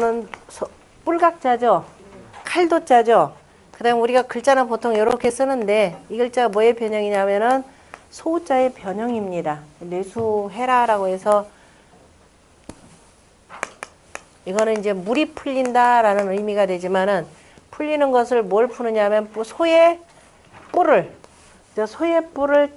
는 뿔각자죠. 칼도 자죠. 그 다음에 우리가 글자는 보통 이렇게 쓰는데 이 글자가 뭐의 변형이냐면은 소자의 변형입니다. 뇌수해라라고 해서 이거는 이제 물이 풀린다라는 의미가 되지만은 풀리는 것을 뭘 푸느냐면 소의 뿔을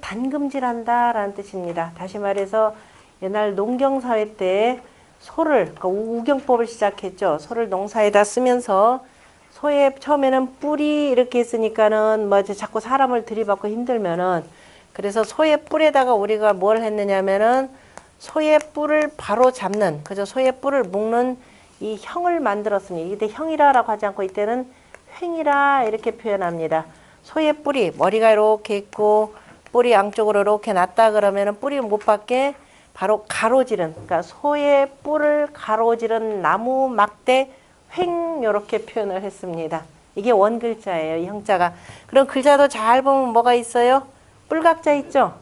단금질한다라는 뜻입니다. 다시 말해서 옛날 농경사회 때 소를, 그러니까 우경법을 시작했죠. 소를 농사에다 쓰면서 소의 처음에는 뿔이 이렇게 있으니까는 뭐 자꾸 사람을 들이받고 힘들면은 그래서 소의 뿔에다가 우리가 뭘 했느냐면은 소의 뿔을 바로 잡는, 그죠? 소의 뿔을 묶는 이 형을 만들었습니다. 이때 형이라고 하지 않고 이때는 횡이라 이렇게 표현합니다. 소의 뿔이 머리가 이렇게 있고 뿔이 양쪽으로 이렇게 났다 그러면은 뿔이 못 받게 바로 가로지른, 그러니까 소의 뿔을 가로지른 나무 막대 횡 이렇게 표현을 했습니다. 이게 원글자예요. 이 형자가. 그럼 글자도 잘 보면 뭐가 있어요? 뿔각자 있죠?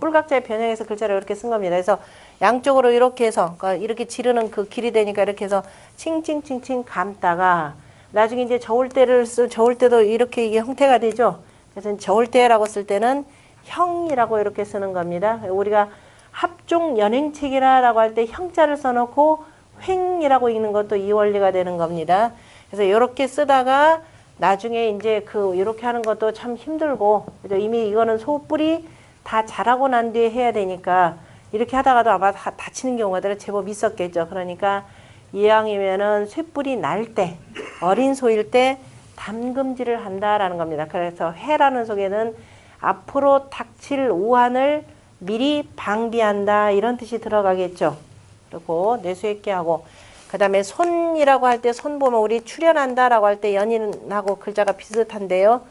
뿔각자의 변형해서 글자를 이렇게 쓴 겁니다. 그래서 양쪽으로 이렇게 해서 그러니까 이렇게 지르는 그 길이 되니까 이렇게 해서 칭칭칭칭 감다가 나중에 이제 저울 때도 이렇게 이게 형태가 되죠. 그래서 저울 때라고 쓸 때는 형이라고 이렇게 쓰는 겁니다. 우리가 합종 연행책이라고 할 때 형자를 써놓고 횡이라고 읽는 것도 이 원리가 되는 겁니다. 그래서 이렇게 쓰다가 나중에 이제 이렇게 하는 것도 참 힘들고, 그죠? 이미 이거는 소뿔이 다 자라고 난 뒤에 해야 되니까 이렇게 하다가도 아마 다치는 경우가 제법 있었겠죠. 그러니까 이왕이면은 쇠뿔이 날 때, 어린 소일 때 담금질을 한다라는 겁니다. 그래서 해라는 속에는 앞으로 닥칠 우한을 미리 방비한다 이런 뜻이 들어가겠죠. 그리고 뇌수했게 하고, 그 다음에 손이라고 할 때 손 보면 우리 출현한다라고 할 때 연인하고 글자가 비슷한데요.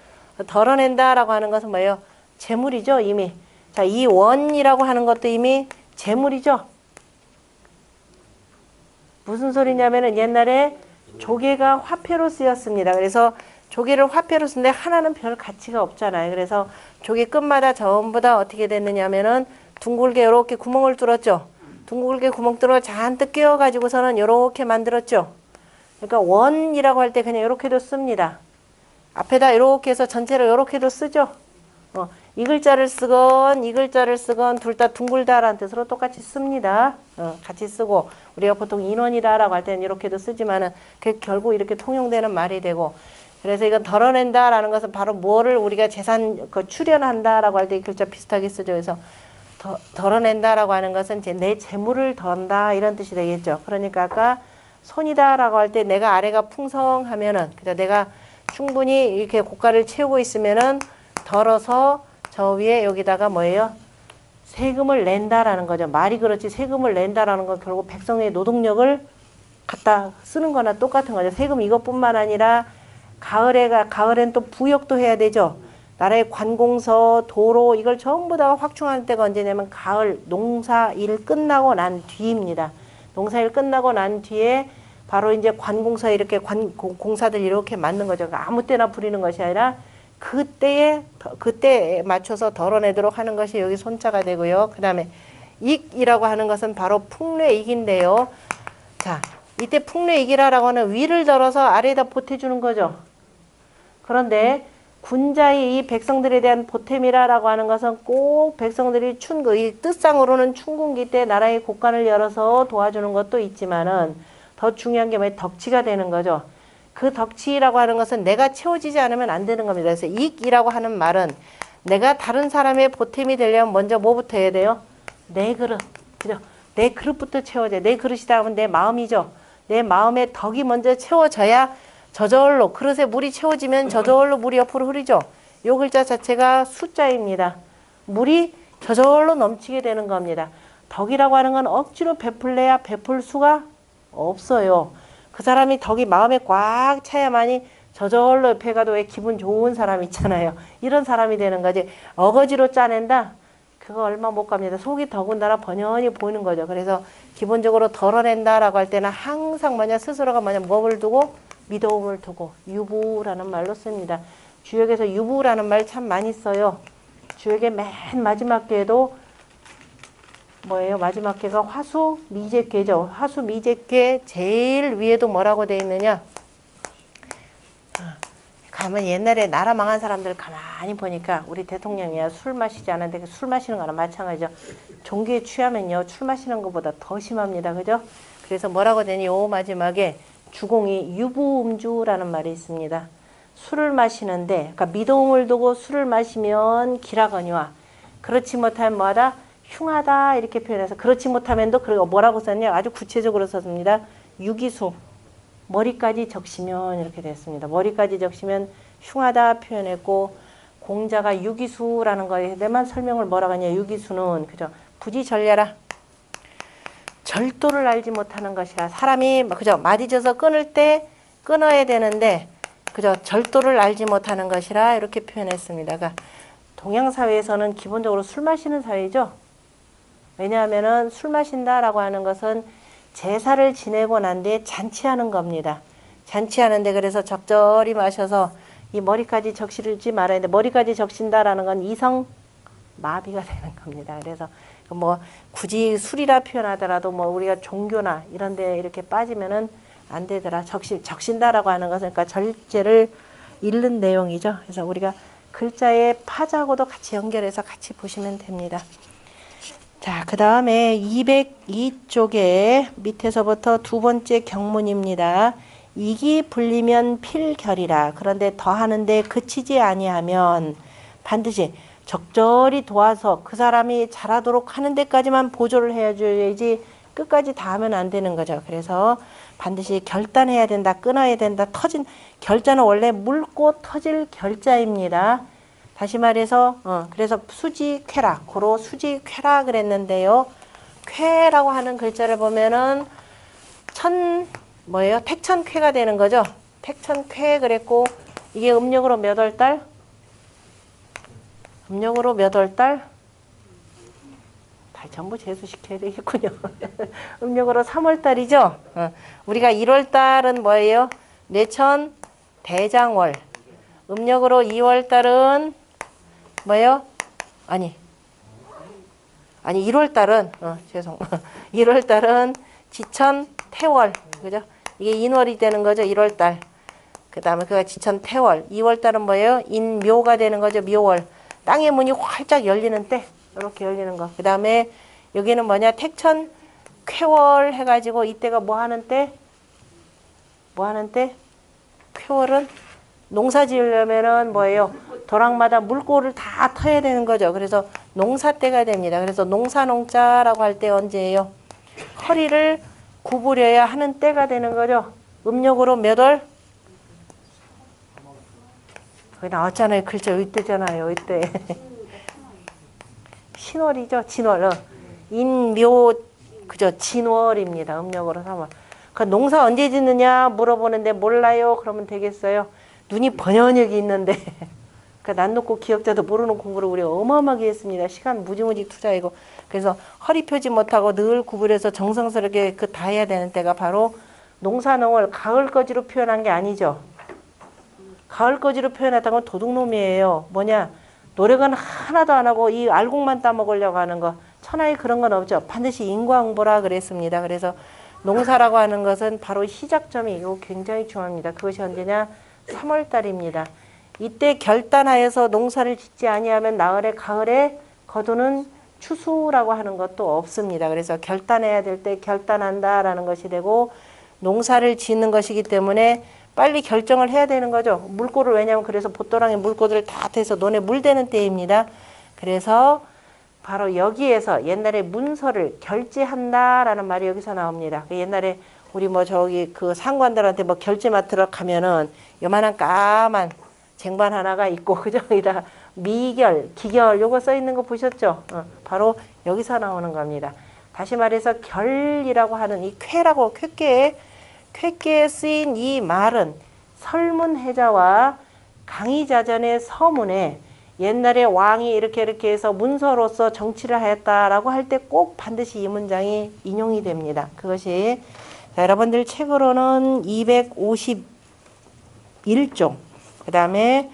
덜어낸다라고 하는 것은 뭐예요? 재물이죠, 이미. 자, 이 원이라고 하는 것도 이미 재물이죠. 무슨 소리냐면은 옛날에 조개가 화폐로 쓰였습니다. 그래서 조개를 화폐로 쓰는데 하나는 별 가치가 없잖아요. 그래서 조개 끝마다 전부 다 어떻게 됐느냐면은 둥글게 이렇게 구멍을 뚫었죠. 둥글게 구멍 뚫어 잔뜩 끼워가지고서는 이렇게 만들었죠. 그러니까 원이라고 할 때 그냥 이렇게도 씁니다. 앞에다 이렇게 해서 전체를 이렇게도 쓰죠. 이 글자를 쓰건 이 글자를 쓰건 둘 다 둥글다라는 뜻으로 똑같이 씁니다. 같이 쓰고 우리가 보통 인원이다라고 할 때는 이렇게도 쓰지만은 그 결국 이렇게 통용되는 말이 되고, 그래서 이건 덜어낸다라는 것은 바로 뭐를 우리가 재산 출현한다라고 할 때 이 글자 비슷하게 쓰죠. 그래서 덜어낸다라고 하는 것은 이제 내 재물을 덜다 이런 뜻이 되겠죠. 그러니까 아까 손이다라고 할 때 내가 아래가 풍성하면은, 그러니까 내가 충분히 이렇게 고가를 채우고 있으면은 덜어서 저 위에 여기다가 뭐예요? 세금을 낸다라는 거죠. 말이 그렇지 세금을 낸다라는 건 결국 백성의 노동력을 갖다 쓰는 거나 똑같은 거죠. 세금 이것뿐만 아니라 가을엔 또 부역도 해야 되죠. 나라의 관공서, 도로 이걸 전부 다 확충할 때가 언제냐면 가을 농사일 끝나고 난 뒤입니다. 농사일 끝나고 난 뒤에 바로 이제 관공서 이렇게 공사들 이렇게 맞는 거죠. 그러니까 아무 때나 부리는 것이 아니라 그때에 맞춰서 덜어내도록 하는 것이 여기 손자가 되고요. 그 다음에 익이라고 하는 것은 바로 풍뢰익인데요. 자, 이때 풍뢰익이라고 하는 위를 덜어서 아래에다 보태주는 거죠. 그런데 군자의 이 백성들에 대한 보탬이라고 하는 것은 꼭 백성들이 이 뜻상으로는 춘궁기 때 나라의 곳간을 열어서 도와주는 것도 있지만은 더 중요한 게 뭐예요? 덕치가 되는 거죠. 그 덕치라고 하는 것은 내가 채워지지 않으면 안 되는 겁니다. 그래서 익이라고 하는 말은 내가 다른 사람의 보탬이 되려면 먼저 뭐부터 해야 돼요? 내 그릇. 그죠? 내 그릇부터 채워져야 돼. 내 그릇이다 하면 내 마음이죠. 내 마음의 덕이 먼저 채워져야 저절로 그릇에 물이 채워지면 저절로 물이 옆으로 흐르죠. 요 글자 자체가 숫자입니다. 물이 저절로 넘치게 되는 겁니다. 덕이라고 하는 건 억지로 베풀래야 베풀 수가 없어요. 그 사람이 덕이 마음에 꽉 차야만이 저절로 옆에 가도 왜 기분 좋은 사람 있잖아요. 이런 사람이 되는 거지. 어거지로 짜낸다? 그거 얼마 못 갑니다. 속이 더군다나 번연히 보이는 거죠. 그래서 기본적으로 덜어낸다라고 할 때는 항상 스스로가 뭐를 두고 미도움을 두고 유부라는 말로 씁니다. 주역에서 유부라는 말 참 많이 써요. 주역의 맨 마지막 개에도 뭐예요? 마지막 괴가 화수 미제괴죠. 화수 미제괴 제일 위에도 뭐라고 돼 있느냐? 가면 옛날에 나라 망한 사람들 가만히 보니까 우리 대통령이야 술 마시지 않았는데 술 마시는 거랑 마찬가지죠. 종교에 취하면요 술 마시는 것보다 더 심합니다. 그죠? 그래서 뭐라고 되니 요 마지막에 주공이 유부음주라는 말이 있습니다. 술을 마시는데 그러니까 미도움을 두고 술을 마시면 기라거니와 그렇지 못하면 뭐하다? 흉하다 이렇게 표현해서 그렇지 못하면도 그리고 뭐라고 썼냐? 아주 구체적으로 썼습니다. 유기수 머리까지 적시면 이렇게 됐습니다. 머리까지 적시면 흉하다 표현했고 공자가 유기수라는 거에 대해만 설명을 뭐라고 하냐. 유기수는 그죠? 부지전례라. 절도를 알지 못하는 것이라. 사람이 그죠? 마디져서 끊을 때 끊어야 되는데 그죠? 절도를 알지 못하는 것이라 이렇게 표현했습니다. 그러니까 동양 사회에서는 기본적으로 술 마시는 사회죠. 왜냐하면은 술 마신다라고 하는 것은 제사를 지내고 난 뒤에 잔치하는 겁니다. 잔치하는데 그래서 적절히 마셔서 이 머리까지 적시지 말아야 돼. 머리까지 적신다라는 건 이성 마비가 되는 겁니다. 그래서 뭐 굳이 술이라 표현하더라도 뭐 우리가 종교나 이런 데 이렇게 빠지면은 안 되더라. 적신다라고 하는 것은 그러니까 절제를 잃는 내용이죠. 그래서 우리가 글자의 파자하고도 같이 연결해서 같이 보시면 됩니다. 자, 그 다음에 202쪽에 밑에서부터 두 번째 경문입니다. 이기 불리면 필결이라. 그런데 더하는데 그치지 아니하면 반드시 적절히 도와서 그 사람이 잘하도록 하는 데까지만 보조를 해줘야지 끝까지 다 하면 안 되는 거죠. 그래서 반드시 결단해야 된다. 끊어야 된다. 결자는 원래 묽고 터질 결자입니다. 다시 말해서 그래서 수지쾌라 고로 수지쾌라 그랬는데요. 쾌라고 하는 글자를 보면은 뭐예요? 택천쾌가 되는 거죠. 택천쾌 그랬고 이게 음력으로 몇 월달? 음력으로 몇 월달? 다 전부 재수시켜야 되겠군요. 음력으로 3월달이죠. 우리가 1월달은 뭐예요? 뇌천 대장월. 음력으로 2월달은 뭐예요? 아니 1월달은 죄송 1월달은 지천 태월 그죠? 이게 인월이 되는 거죠. 1월달. 그 다음에 그가 지천 태월. 2월달은 뭐예요? 인묘가 되는 거죠. 묘월. 땅의 문이 활짝 열리는 때 이렇게 열리는 거. 그 다음에 여기는 뭐냐? 택천 쾌월 해가지고 이때가 뭐 하는 때? 뭐 하는 때? 쾌월은 농사 지으려면은 뭐예요? 도랑마다 물꼬를 다 터야 되는 거죠. 그래서 농사 때가 됩니다. 그래서 농사농자라고 할 때 언제예요? 허리를 구부려야 하는 때가 되는 거죠. 음력으로 몇 월? 거기 나왔잖아요. 글자 이때잖아요. 이때. 신월이죠. 진월. 인묘 그죠? 진월입니다. 음력으로 3월. 그 농사 언제 짓느냐 물어보는데 몰라요. 그러면 되겠어요. 눈이 번연하게 있는데 그 난 놓고 기억자도 모르는 공부를 우리 어마어마하게 했습니다. 시간 무지무지 투자이고 그래서 허리 펴지 못하고 늘 구부려서 정성스럽게 그 다 해야 되는 때가 바로 농사농을 가을거지로 표현한 게 아니죠. 가을거지로 표현했던 건 도둑놈이에요. 뭐냐? 노력은 하나도 안 하고 이 알곡만 따먹으려고 하는 거. 천하에 그런 건 없죠. 반드시 인과응보라 그랬습니다. 그래서 농사라고 하는 것은 바로 시작점이 이거 굉장히 중요합니다. 그것이 언제냐? 3월달입니다. 이때 결단하여서 농사를 짓지 아니하면 나흘에 가을에 거두는 추수라고 하는 것도 없습니다. 그래서 결단해야 될 때 결단한다라는 것이 되고 농사를 짓는 것이기 때문에 빨리 결정을 해야 되는 거죠. 물꼬를 왜냐하면 그래서 봇도랑에 물꼬들을 다 대서 논에 물대는 때입니다. 그래서 바로 여기에서 옛날에 문서를 결제한다라는 말이 여기서 나옵니다. 옛날에 우리 뭐 저기 그 상관들한테 뭐 결제 맡으러 가면은 요만한 까만 쟁반 하나가 있고 그죠? 여기다 미결, 기결 요거 써 있는 거 보셨죠? 바로 여기서 나오는 겁니다. 다시 말해서 결이라고 하는 이 쾌라고 쾌께에 쓰인 이 말은 설문해자와 강의자전의 서문에 옛날에 왕이 이렇게 해서 문서로서 정치를 하였다라고 할 때 꼭 반드시 이 문장이 인용이 됩니다. 그것이 자, 여러분들 책으로는 251쪽 그 다음에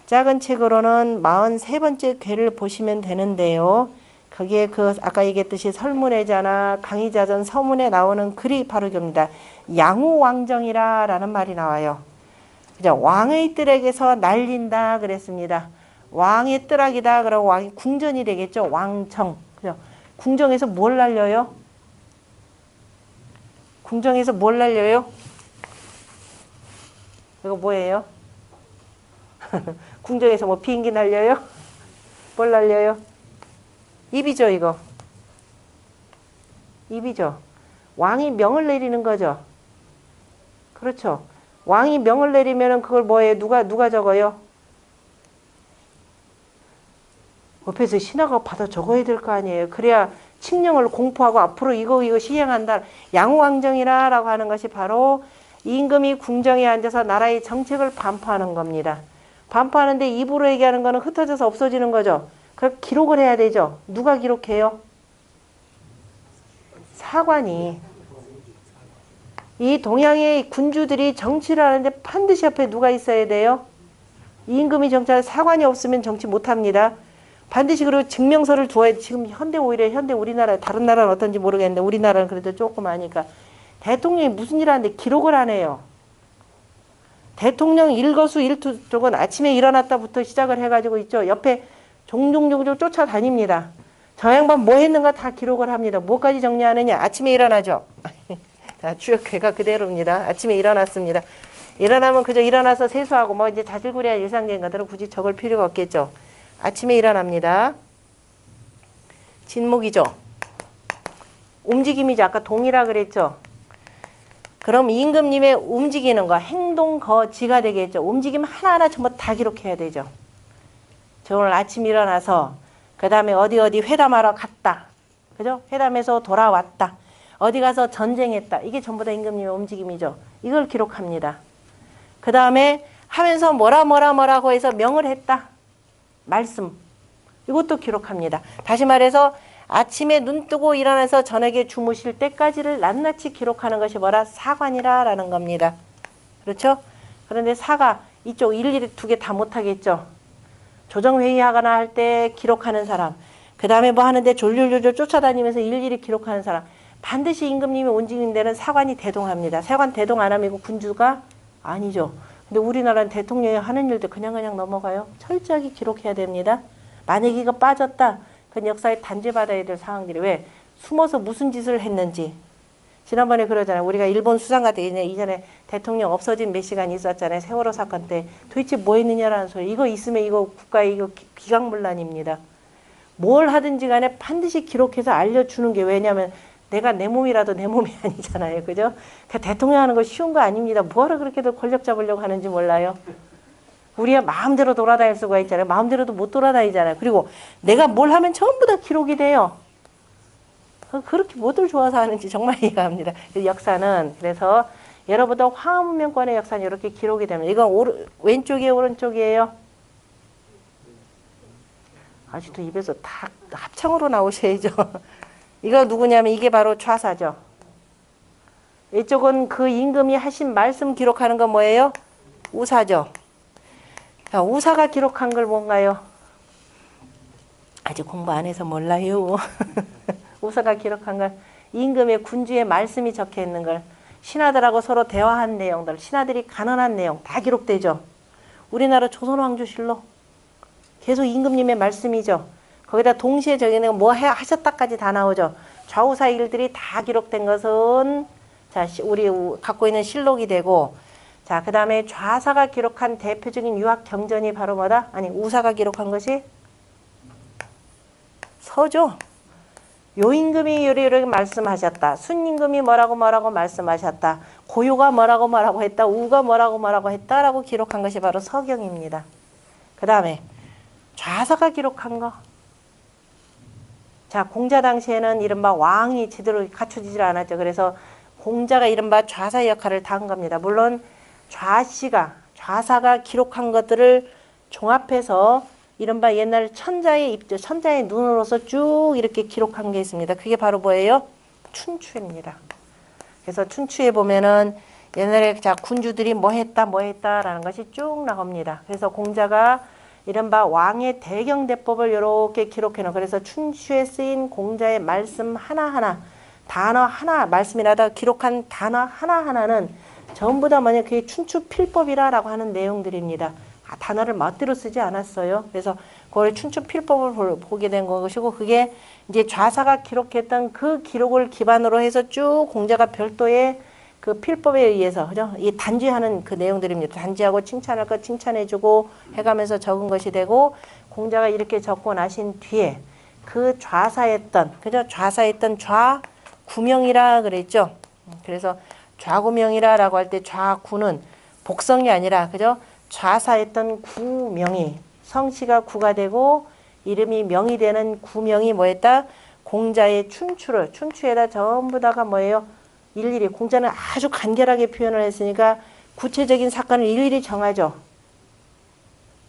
작은 책으로는 43번째 괴를 보시면 되는데요. 거기에 그 아까 얘기했듯이 설문회자나 강의자전 서문에 나오는 글이 바로 이겁니다. 양우왕정이라라는 말이 나와요. 그죠? 왕의 뜰에게서 날린다 그랬습니다. 왕의 뜰락이다 그러고 왕이 궁전이 되겠죠. 왕청. 그죠? 궁정에서 뭘 날려요? 궁정에서 뭘 날려요? 이거 뭐예요? 궁정에서 뭐 비행기 날려요? 뭘 날려요? 입이죠, 이거. 입이죠. 왕이 명을 내리는 거죠. 그렇죠. 왕이 명을 내리면은 그걸 뭐예요? 누가 적어요? 옆에서 신하가 받아 적어야 될 거 아니에요. 그래야 칙령을 공포하고 앞으로 이거 시행한다. 양우왕정이라라고 하는 것이 바로 임금이 궁정에 앉아서 나라의 정책을 반포하는 겁니다. 반포하는데 입으로 얘기하는 거는 흩어져서 없어지는 거죠. 그럼 기록을 해야 되죠. 누가 기록해요? 사관이. 이 동양의 군주들이 정치를 하는데 반드시 옆에 누가 있어야 돼요? 임금이 정치하는 사관이 없으면 정치 못합니다. 반드시 그리고 증명서를 두어야. 지금 오히려 현대 우리나라, 다른 나라는 어떤지 모르겠는데 우리나라는 그래도 조금 아니까 대통령이 무슨 일 하는데 기록을 안 해요. 대통령 일거수 일투 쪽은 아침에 일어났다부터 시작을 해가지고 있죠. 옆에 종종 쫓아다닙니다. 저 양반 뭐 했는가 다 기록을 합니다. 뭐까지 정리하느냐? 아침에 일어나죠. 자, 주역회가 그대로입니다. 아침에 일어났습니다. 일어나면 그저 일어나서 세수하고 뭐 이제 자질구레한 일상적인 것들은 굳이 적을 필요가 없겠죠. 아침에 일어납니다. 진목이죠. 움직임이죠. 아까 동이라 그랬죠. 그럼 임금님의 움직이는 거, 행동, 거지가 되겠죠. 움직임 하나하나 전부 다 기록해야 되죠. 저 오늘 아침 일어나서 그 다음에 어디 회담하러 갔다. 그죠? 회담에서 돌아왔다. 어디 가서 전쟁했다. 이게 전부 다 임금님의 움직임이죠. 이걸 기록합니다. 그 다음에 하면서 뭐라고 해서 명을 했다. 말씀. 이것도 기록합니다. 다시 말해서 아침에 눈 뜨고 일어나서 저녁에 주무실 때까지를 낱낱이 기록하는 것이 뭐라? 사관이라라는 겁니다. 그렇죠? 그런데 사가 이쪽 일일이 두 개 다 못하겠죠. 조정회의하거나 할 때 기록하는 사람, 그 다음에 뭐 하는데 졸졸 쫓아다니면서 일일이 기록하는 사람, 반드시 임금님이 움직이는 데는 사관이 대동합니다. 사관 대동 안 하면 이거 군주가 아니죠. 근데 우리나라는 대통령이 하는 일도 그냥 넘어가요. 철저하게 기록해야 됩니다. 만약에 이거 빠졌다, 그건 역사에 단죄받아야 될 상황들이. 왜? 숨어서 무슨 짓을 했는지. 지난번에 그러잖아요. 우리가 일본 수상가 때 이전에 대통령 없어진 몇 시간이 있었잖아요. 세월호 사건 때. 도대체 뭐 했느냐라는 소리. 이거 있으면 이거 국가의 이거 기각문란입니다. 뭘 하든지 간에 반드시 기록해서 알려주는 게, 왜냐하면 내가 내 몸이라도 내 몸이 아니잖아요. 그죠? 대통령 하는 거 쉬운 거 아닙니다. 뭐하러 그렇게도 권력 잡으려고 하는지 몰라요. 우리가 마음대로 돌아다닐 수가 있잖아요. 마음대로도 못 돌아다니잖아요. 그리고 내가 뭘 하면 전부 다 기록이 돼요. 그렇게 뭐들 좋아서 하는지 정말 이해가 합니다. 역사는 그래서 여러분들 화문명권의 역사는 이렇게 기록이 됩니다. 이건 왼쪽이에요, 오른쪽이에요? 아직도 입에서 다 합창으로 나오셔야죠. 이거 누구냐면 이게 바로 좌사죠. 이쪽은 그 임금이 하신 말씀 기록하는 건 뭐예요? 우사죠. 자, 우사가 기록한 걸 뭔가요? 아직 공부 안 해서 몰라요. 우사가 기록한 걸 임금의 군주의 말씀이 적혀 있는 걸, 신하들하고 서로 대화한 내용들, 신하들이 간언한 내용 다 기록되죠. 우리나라 조선왕조실록 계속 임금님의 말씀이죠. 거기다 동시에 저기는 뭐 하셨다까지 다 나오죠. 좌우사 일들이 다 기록된 것은 자, 우리 갖고 있는 실록이 되고, 자, 그 다음에 좌사가 기록한 대표적인 유학 경전이 바로 뭐다? 아니, 우사가 기록한 것이 서죠. 요 임금이 이렇게 말씀하셨다. 순 임금이 뭐라고 말씀하셨다. 고요가 뭐라고 했다. 우가 뭐라고 했다라고 기록한 것이 바로 서경입니다. 그 다음에 좌사가 기록한 거. 자, 공자 당시에는 이른바 왕이 제대로 갖춰지질 않았죠. 그래서 공자가 이른바 좌사 역할을 다 한 겁니다. 물론 좌사가 기록한 것들을 종합해서 이른바 옛날 천자의 입죠. 천자의 눈으로서 쭉 이렇게 기록한 게 있습니다. 그게 바로 뭐예요? 춘추입니다. 그래서 춘추에 보면은 옛날에 자 군주들이 뭐 했다라는 것이 쭉 나옵니다. 그래서 공자가 이른바 왕의 대경대법을 이렇게 기록해 놓은, 그래서 춘추에 쓰인 공자의 말씀 하나하나, 단어 하나, 말씀이라다 기록한 단어 하나하나는 전부 다 뭐냐, 그게 춘추 필법이라고 하는 내용들입니다. 단어를 멋대로 쓰지 않았어요. 그래서 그걸 춘추 필법을 보게 된 것이고, 그게 이제 좌사가 기록했던 그 기록을 기반으로 해서 쭉 공자가 별도의 그 필법에 의해서, 그죠? 이 단지하는 그 내용들입니다. 단지하고 칭찬할 것 칭찬해주고 해가면서 적은 것이 되고, 공자가 이렇게 적고 나신 뒤에 그 좌사했던, 그죠? 좌사했던 좌구명이라 그랬죠. 그래서 좌구명이라라고 할 때 좌구는 복성이 아니라, 그죠? 좌사했던 구명이, 성씨가 구가 되고 이름이 명이 되는 구명이 뭐였다? 공자의 춘추에다 전부 다가 뭐예요? 일일이, 공자는 아주 간결하게 표현을 했으니까 구체적인 사건을 일일이 정하죠.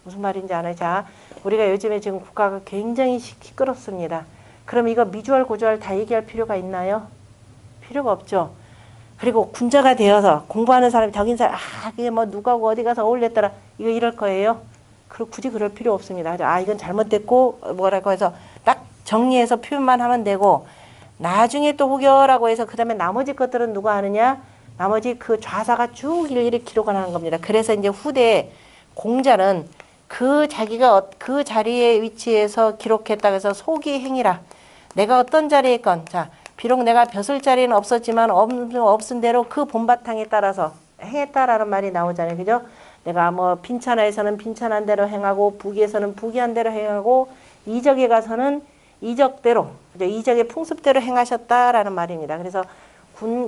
무슨 말인지 아나요? 자, 우리가 요즘에 지금 국가가 굉장히 시끄럽습니다. 그럼 이거 미주알 고주알 다 얘기할 필요가 있나요? 필요가 없죠. 그리고 군자가 되어서 공부하는 사람이 덕인 사람, 그게 뭐 누가고 어디 가서 어울렸더라, 이거 이럴 거예요. 굳이 그럴 필요 없습니다. 이건 잘못됐고 뭐라고 해서 딱 정리해서 표현만 하면 되고, 나중에 또 혹여라고 해서 그 다음에 나머지 것들은 누가 하느냐? 나머지 그 좌사가 쭉 일일이 기록을 하는 겁니다. 그래서 이제 후대 공자는 자기가 그 자리에 위치해서 기록했다고 해서 소기 행위라. 내가 어떤 자리에 있건, 자, 비록 내가 벼슬 자리는 없었지만 없은 대로 그 본바탕에 따라서 행했다라는 말이 나오잖아요. 그죠? 내가 뭐 빈천하에서는 빈천한 대로 행하고, 부기에서는 부기한 대로 행하고, 이적에 가서는 이적대로, 이적의 풍습대로 행하셨다라는 말입니다. 그래서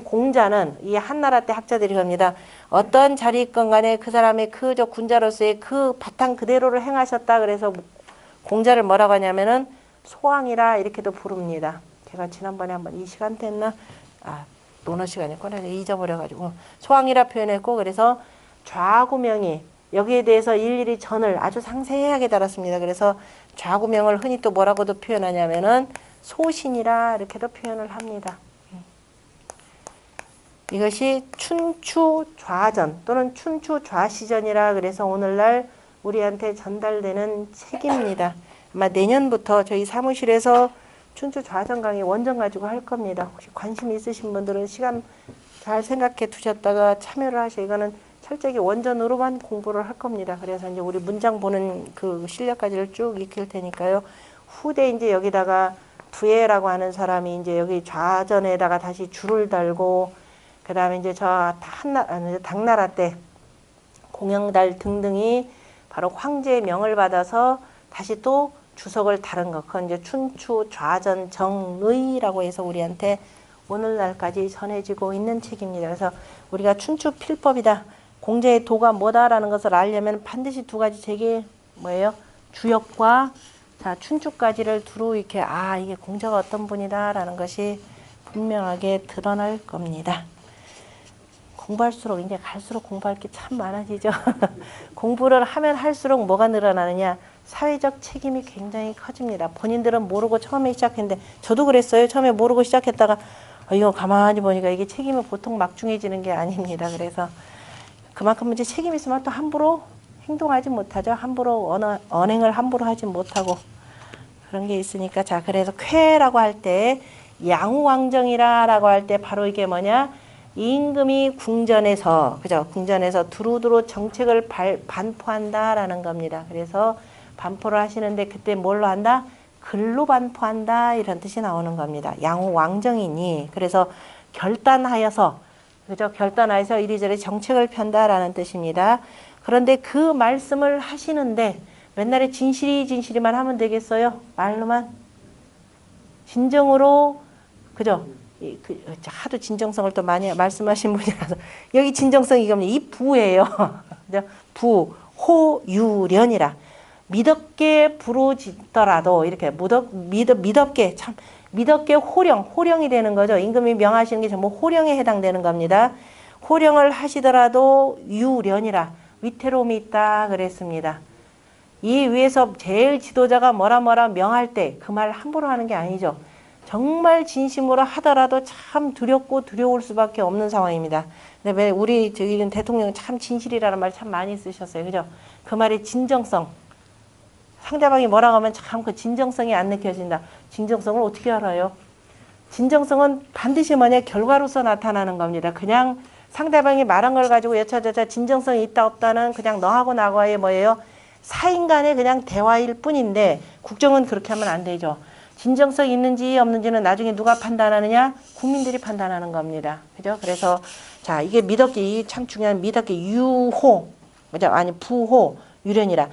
공자는 이 한나라 때 학자들이 합니다. 어떤 자리에 있건 간에 그 사람의 군자로서의 그 바탕 그대로를 행하셨다. 그래서 공자를 뭐라고 하냐면은 소왕이라 이렇게도 부릅니다. 제가 지난번에 한번 이 시간대 했나? 논어 시간에 꺼내서 잊어버려가지고 소왕이라 표현했고, 그래서 좌구명이 여기에 대해서 일일이 전을 아주 상세하게 달았습니다. 그래서 좌구명을 흔히 또 뭐라고도 표현하냐면은 소신이라 이렇게도 표현을 합니다. 이것이 춘추 좌전 또는 춘추 좌시전이라 그래서 오늘날 우리한테 전달되는 책입니다. 아마 내년부터 저희 사무실에서 춘추 좌전 강의 원전 가지고 할 겁니다. 혹시 관심 있으신 분들은 시간 잘 생각해 두셨다가 참여를 하시고, 이거는 철저히 원전으로만 공부를 할 겁니다. 그래서 이제 우리 문장 보는 그 실력까지를 쭉 익힐 테니까요. 후대 이제 여기다가 두예라고 하는 사람이 이제 여기 좌전에다가 다시 줄을 달고, 그 다음에 이제 당나라 때 공영달 등등이 바로 황제의 명을 받아서 다시 또 주석을 다른 것, 그건 이제 춘추 좌전 정의라고 해서 우리한테 오늘날까지 전해지고 있는 책입니다. 그래서 우리가 춘추 필법이다, 공자의 도가 뭐다라는 것을 알려면 반드시 두 가지 책이 뭐예요? 주역과 춘추까지를 두루 이렇게 이게 공자가 어떤 분이다라는 것이 분명하게 드러날 겁니다. 공부할수록 이제 갈수록 공부할 게 참 많아지죠. 공부를 하면 할수록 뭐가 늘어나느냐? 사회적 책임이 굉장히 커집니다. 본인들은 모르고 처음에 시작했는데, 저도 그랬어요. 처음에 모르고 시작했다가 이거 가만히 보니까 이게 책임이 보통 막중해지는 게 아닙니다. 그래서 그만큼 이제 책임이 있으면 또 함부로 행동하지 못하죠. 함부로 언행을 함부로 하지 못하고 그런 게 있으니까. 자, 그래서 쾌라고 할 때, 양우왕정이라고 할 때 바로 이게 뭐냐? 임금이 궁전에서, 그죠? 궁전에서 두루두루 정책을 반포한다라는 겁니다. 그래서 반포를 하시는데 그때 뭘로 한다? 글로 반포한다, 이런 뜻이 나오는 겁니다. 양우왕정이니, 그래서 결단하여서, 그죠? 결단하여서 이리저리 정책을 편다라는 뜻입니다. 그런데 그 말씀을 하시는데 맨날에 진실이만 하면 되겠어요? 말로만? 진정으로, 그죠? 하도 진정성을 또 많이 말씀하신 분이라서 여기 진정성이 이겁니다. 이 부예요. 부, 호유련이라. 미덥게 부르짖더라도 이렇게 미덥게, 참 미덥게 호령이 되는 거죠. 임금이 명하시는 게 전부 호령에 해당되는 겁니다. 호령을 하시더라도 유련이라, 위태로움이 있다 그랬습니다. 이 위에서 제일 지도자가 뭐라 명할 때 그 말 함부로 하는 게 아니죠. 정말 진심으로 하더라도 참 두렵고 두려울 수밖에 없는 상황입니다. 근데 왜 우리 대통령 참 진실이라는 말 참 많이 쓰셨어요. 그죠? 그 말의 진정성. 상대방이 뭐라고 하면 참 그 진정성이 안 느껴진다. 진정성을 어떻게 알아요? 진정성은 반드시 뭐냐 결과로서 나타나는 겁니다. 그냥 상대방이 말한 걸 가지고 여차저차 진정성이 있다 없다는 그냥 너하고 나와의 뭐예요? 사인 간의 그냥 대화일 뿐인데 국정은 그렇게 하면 안 되죠. 진정성 있는지 없는지는 나중에 누가 판단하느냐? 국민들이 판단하는 겁니다. 그죠? 그래서 자, 이게 미덕기 참 중요한 미덕기 유호 그죠? 아니 부호 유련이라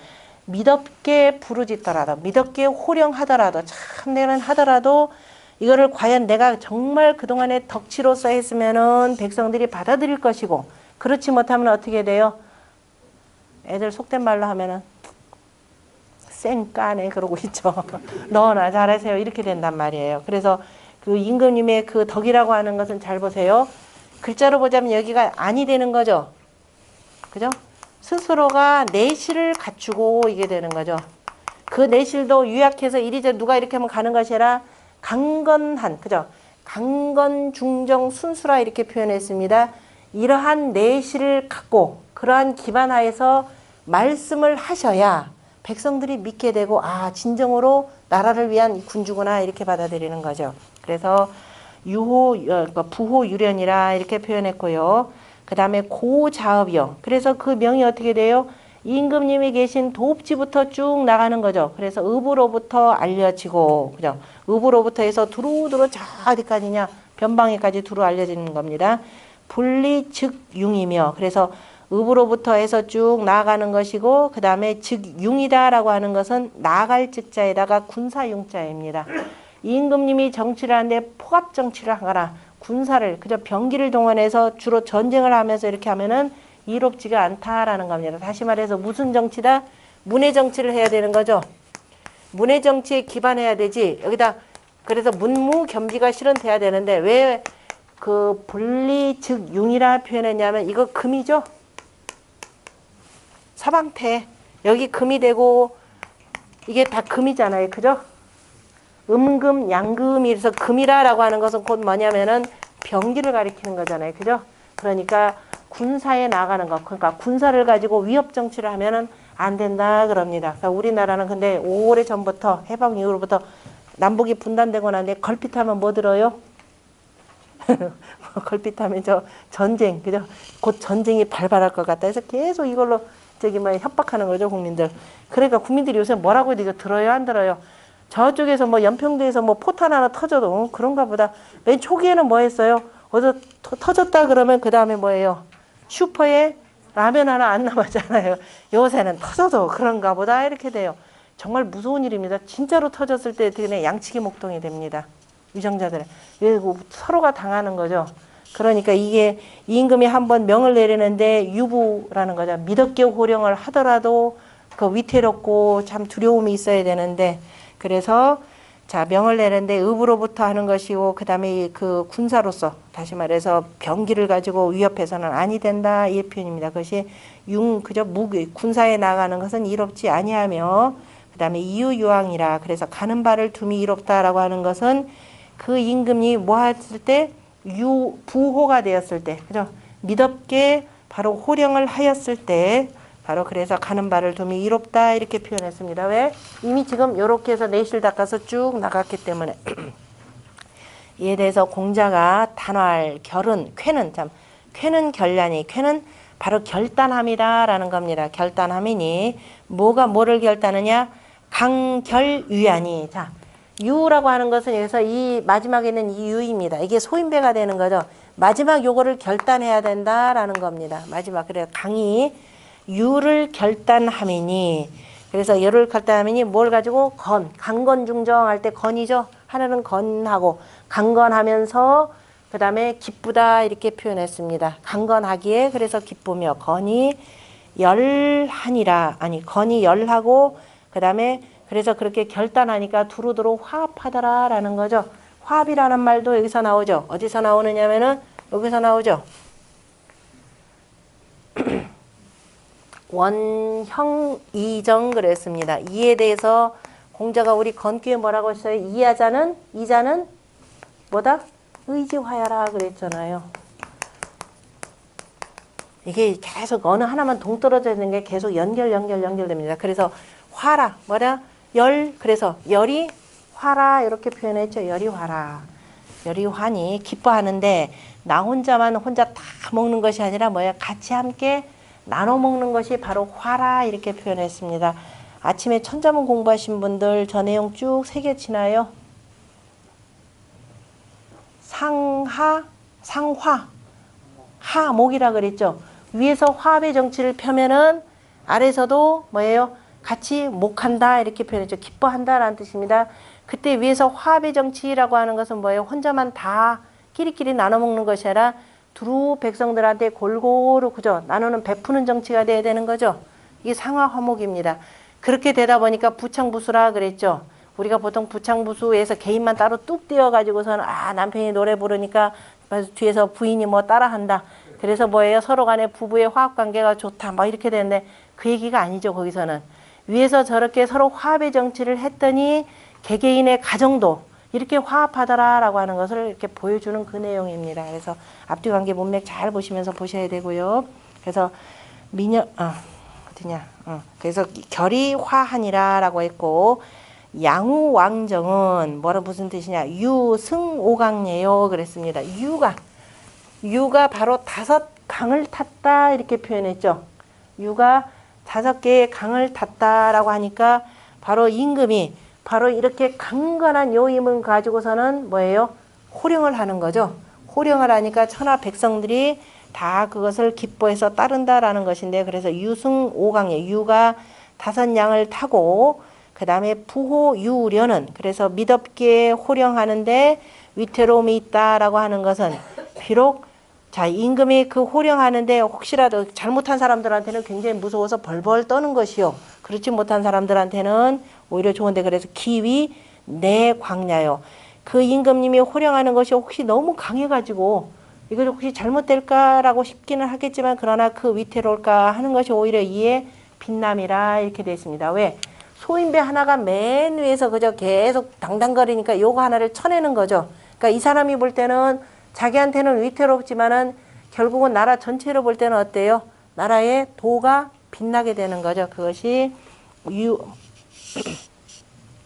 미덥게 부르짖더라도 미덥게 호령하더라도 참내는 하더라도 이거를 과연 내가 정말 그동안에 덕치로서 했으면은 백성들이 받아들일 것이고 그렇지 못하면 어떻게 돼요? 애들 속된 말로 하면은 쌩까네 그러고 있죠. 너나 잘하세요 이렇게 된단 말이에요. 그래서 그 임금님의 그 덕이라고 하는 것은 잘 보세요. 글자로 보자면 여기가 아니 되는 거죠. 그죠? 스스로가 내실을 갖추고 이게 되는 거죠. 그 내실도 유약해서 이리저리 누가 이렇게 하면 가는 것이 아니라 강건한, 그죠? 강건중정 순수라 이렇게 표현했습니다. 이러한 내실을 갖고 그러한 기반 하에서 말씀을 하셔야 백성들이 믿게 되고 아 진정으로 나라를 위한 군주구나 이렇게 받아들이는 거죠. 그래서 유호, 부호 유련이라 이렇게 표현했고요. 그 다음에 고자업이요. 그래서 그 명이 어떻게 돼요? 임금님이 계신 도읍지부터 쭉 나가는 거죠. 그래서 읍으로부터 알려지고, 그죠? 읍으로부터 해서 두루두루 저 어디까지냐? 변방에까지 두루 알려지는 겁니다. 분리 즉 융이며, 그래서 읍으로부터 해서 쭉 나아가는 것이고, 그 다음에 즉 융이다라고 하는 것은 나갈 즉자에다가 군사융자입니다. 임금님이 정치를 하는데 포갑 정치를 하거나 군사를 그저 병기를 동원해서 주로 전쟁을 하면서 이렇게 하면은 이롭지가 않다라는 겁니다. 다시 말해서 무슨 정치다? 문의 정치를 해야 되는 거죠. 문의 정치에 기반해야 되지. 여기다 그래서 문무겸비가 실현돼야 되는데 왜 그 분리 즉 융이라 표현했냐면 이거 금이죠. 서방태 여기 금이 되고 이게 다 금이잖아요. 그죠? 음금, 양금이 그래서 금이라라고 하는 것은 곧 뭐냐면은 병기를 가리키는 거잖아요. 그죠? 그러니까 군사에 나가는 것. 그러니까 군사를 가지고 위협 정치를 하면은 안 된다 그럽니다. 그러니까 우리나라는 근데 오래 전부터 해방 이후로부터 남북이 분단되고 나는데 걸핏하면 뭐 들어요? 걸핏하면 저 전쟁, 그죠? 곧 전쟁이 발발할 것 같다 해서 계속 이걸로 저기 뭐 협박하는 거죠, 국민들. 그러니까 국민들이 요새 뭐라고 해도 이거 들어요, 안 들어요? 저쪽에서 뭐 연평도에서 뭐 포탄 하나 터져도 그런가 보다. 맨 초기에는 뭐 했어요? 어디 터졌다 그러면 그 다음에 뭐예요? 슈퍼에 라면 하나 안 남았잖아요. 요새는 터져도 그런가 보다 이렇게 돼요. 정말 무서운 일입니다. 진짜로 터졌을 때 그냥 양치기 목동이 됩니다. 위정자들은. 서로가 당하는 거죠. 그러니까 이게 임금이 한번 명을 내리는데 유부라는 거죠. 미덕게 호령을 하더라도 그 위태롭고 참 두려움이 있어야 되는데 그래서 자 명을 내는데 읍으로부터 하는 것이고 그 다음에 그 군사로서 다시 말해서 병기를 가지고 위협해서는 아니 된다 이 표현입니다. 그것이 그저 군사에 나가는 것은 이롭지 아니하며 그 다음에 이유유황이라 그래서 가는 바를 둠이 이롭다라고 하는 것은 그 임금이 뭐 했을 때 부호가 되었을 때 그죠 미덥게 바로 호령을 하였을 때 바로 그래서 가는 바를 둠이 이롭다 이렇게 표현했습니다. 왜? 이미 지금 이렇게 해서 내실 닦아서 쭉 나갔기 때문에 이에 대해서 공자가 단활, 결은, 쾌는 참 쾌는 결란이 쾌는 바로 결단함이다라는 겁니다. 결단함이니 뭐가 뭐를 결단하냐? 강결유야니 자 유라고 하는 것은 여기서 이 마지막에 있는 이 유입니다. 이게 소인배가 되는 거죠. 마지막 요거를 결단해야 된다라는 겁니다. 마지막 그래서 강이 유를 결단함이니 그래서 열을 결단함이니 뭘 가지고 강건중정할 때 건이죠. 하나는 건하고 강건하면서 그 다음에 기쁘다 이렇게 표현했습니다. 강건하기에 그래서 기쁘며 건이 열하니라 아니 건이 열하고 그 다음에 그래서 그렇게 결단하니까 두루두루 화합하더라라는 거죠. 화합이라는 말도 여기서 나오죠. 어디서 나오느냐면은 여기서 나오죠. 원형이정 그랬습니다. 이에 대해서 공자가 우리 건규에 뭐라고 했어요? 이자는 뭐다? 의지화야라 그랬잖아요. 이게 계속 어느 하나만 동떨어져 있는 게 계속 연결됩니다. 그래서 화라. 뭐냐? 열. 그래서 열이 화라 이렇게 표현했죠. 열이 화라. 열이 화니 기뻐하는데 나 혼자 다 먹는 것이 아니라 뭐야? 같이 함께 나눠 먹는 것이 바로 화라 이렇게 표현했습니다. 아침에 천자문 공부하신 분들 저 내용 쭉 새겨치나요? 상하, 상화, 하목이라 그랬죠. 위에서 화합의 정치를 펴면은 아래서도 뭐예요? 같이 목한다 이렇게 표현했죠. 기뻐한다라는 뜻입니다. 그때 위에서 화합의 정치라고 하는 것은 뭐예요? 혼자만 다 끼리끼리 나눠 먹는 것이 아니라 두루 백성들한테 골고루 그죠? 나누는 베푸는 정치가 돼야 되는 거죠. 이게 상하 화목입니다. 그렇게 되다 보니까 부창부수라 그랬죠. 우리가 보통 부창부수에서 개인만 따로 뚝 띄어가지고서는 남편이 노래 부르니까 뒤에서 부인이 뭐 따라한다. 그래서 뭐예요? 서로 간에 부부의 화합관계가 좋다. 막 이렇게 되는데 그 얘기가 아니죠. 거기서는. 위에서 저렇게 서로 화합의 정치를 했더니 개개인의 가정도 이렇게 화합하더라라고 하는 것을 이렇게 보여주는 그 내용입니다. 그래서 앞뒤 관계 문맥 잘 보시면서 보셔야 되고요. 그래서 그래서 결이 화하니라라고 했고 양우왕정은 뭐라 무슨 뜻이냐? 유승오강예요 그랬습니다. 유가 바로 5강을 탔다 이렇게 표현했죠. 유가 5개의 강을 탔다라고 하니까 바로 임금이 바로 이렇게 강건한 요임을 가지고서는 뭐예요? 호령을 하는 거죠. 호령을 하니까 천하 백성들이 다 그것을 기뻐해서 따른다라는 것인데 그래서 유승오강예 유가 5양을 타고 그 다음에 부호유려는 그래서 미덥게 호령하는데 위태로움이 있다라고 하는 것은 비록 자 임금이 그 호령하는데 혹시라도 잘못한 사람들한테는 굉장히 무서워서 벌벌 떠는 것이요. 그렇지 못한 사람들한테는 오히려 좋은데 그래서 기위 내 광야요. 그 임금님이 호령하는 것이 혹시 너무 강해가지고 이거 혹시 잘못될까라고 싶기는 하겠지만 그러나 그 위태로울까 하는 것이 오히려 이에 빛남이라 이렇게 되어 있습니다. 왜? 소인배 하나가 맨 위에서 그저 계속 당당거리니까 요거 하나를 쳐내는 거죠. 그러니까 이 사람이 볼 때는 자기한테는 위태롭지만은 결국은 나라 전체로 볼 때는 어때요? 나라의 도가 빛나게 되는 거죠. 그것이